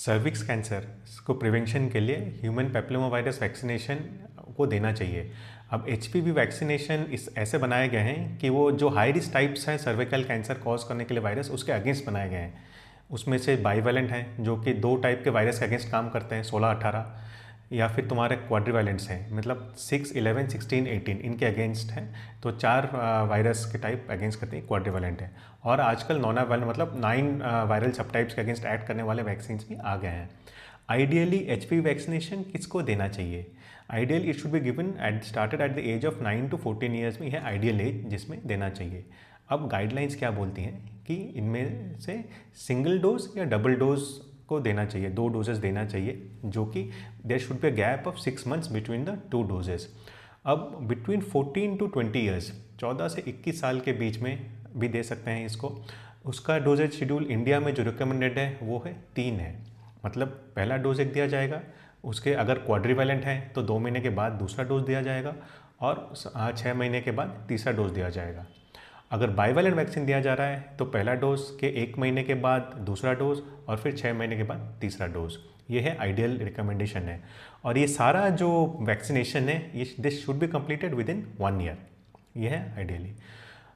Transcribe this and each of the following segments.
Cervix cancer को prevention के लिए ह्यूमन पेप्लिलोमा वायरस वैक्सीनेशन को देना चाहिए। अब एचपीवी वैक्सीनेशन इस ऐसे बनाए गए हैं कि वो जो हाई रिस्क टाइप्स हैं सर्विकल कैंसर कॉज करने के लिए वायरस, उसके अगेंस्ट बनाए गए हैं। उसमें से बाईवैलेंट हैं जो कि 2 टाइप के वायरस के अगेंस्ट काम करते हैं, 16-18, या फिर तुम्हारे क्वाड्रीवैलेंट्स हैं, मतलब 6, 11, 16, 18 इनके अगेंस्ट हैं। तो 4 वायरस के टाइप अगेंस्ट करते हैं, क्वाड्रीवैलेंट है। और आजकल नॉनावैलेंट मतलब 9 वायरल सब टाइप्स के अगेंस्ट ऐड करने वाले वैक्सीन भी आ गए हैं। आइडियली एचपीवी वैक्सीनेशन किसको देना चाहिए? Ideal it should be given started at the age of 9 to 14 years में, यह आइडियल एज जिसमें देना चाहिए। अब गाइडलाइंस क्या बोलती हैं कि इनमें से सिंगल डोज या डबल डोज को देना चाहिए, 2 डोजेस देना चाहिए, जो कि there should be a gap of 6 months between the 2 doses. अब बिटवीन 14 to 20 ईयर्स, 14 से 21 साल के बीच में भी दे सकते हैं इसको। उसका डोजेज शेड्यूल इंडिया में जो रिकमेंडेड है वो है 3 है। मतलब पहला डोज एक दिया जाएगा, उसके अगर क्वाड्रीवैलेंट है तो 2 महीने के बाद दूसरा डोज दिया जाएगा, और 6 महीने के बाद तीसरा डोज दिया जाएगा। अगर बाईवैलेंट वैक्सीन दिया जा रहा है तो पहला डोज के 1 महीने के बाद दूसरा डोज, और फिर 6 महीने के बाद तीसरा डोज। ये है आइडियल रिकमेंडेशन है। और ये सारा जो वैक्सीनेशन है ये this should be completed with in 1 year, ये है आइडियली।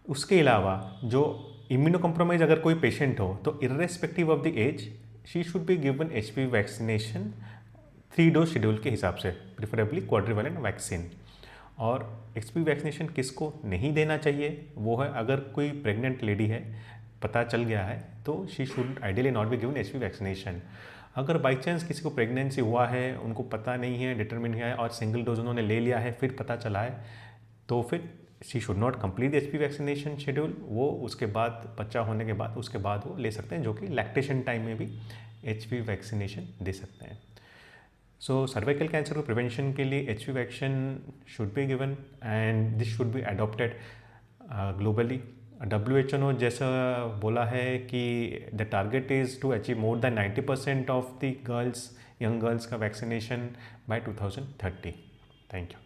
उसके अलावा जो इम्यूनो कॉम्प्रोमाइज अगर कोई पेशेंट हो तो irrespective of the age she should be given HPV vaccination 3 dose schedule के हिसाब से, प्रिफरेबली क्वाड्रीवैलेंट वैक्सीन। और एचपीवी वैक्सीनेशन किसको नहीं देना चाहिए वो है, अगर कोई प्रेग्नेंट लेडी है, पता चल गया है, तो she should ideally not be given HPV vaccination. अगर बाई चांस किसी को प्रेगनेंसी हुआ है, उनको पता नहीं है, डिटरमिन किया है, और सिंगल डोज उन्होंने ले लिया है, फिर पता चला है, तो फिर she should not complete HPV vaccination schedule. वो उसके बाद बच्चा होने के बाद उसके बाद वो ले सकते हैं, जो कि लैक्टेशन टाइम में भी एचपीवी वैक्सीनेशन दे सकते हैं। सो सर्वाइकल कैंसर को प्रिवेंशन के लिए HPV vaccine should be given and this should be adopted globally. WHO ने जैसा बोला है कि the target is to achieve more than 90% of the girls, young girls का वैक्सीनेशन बाय 2030। Thank you.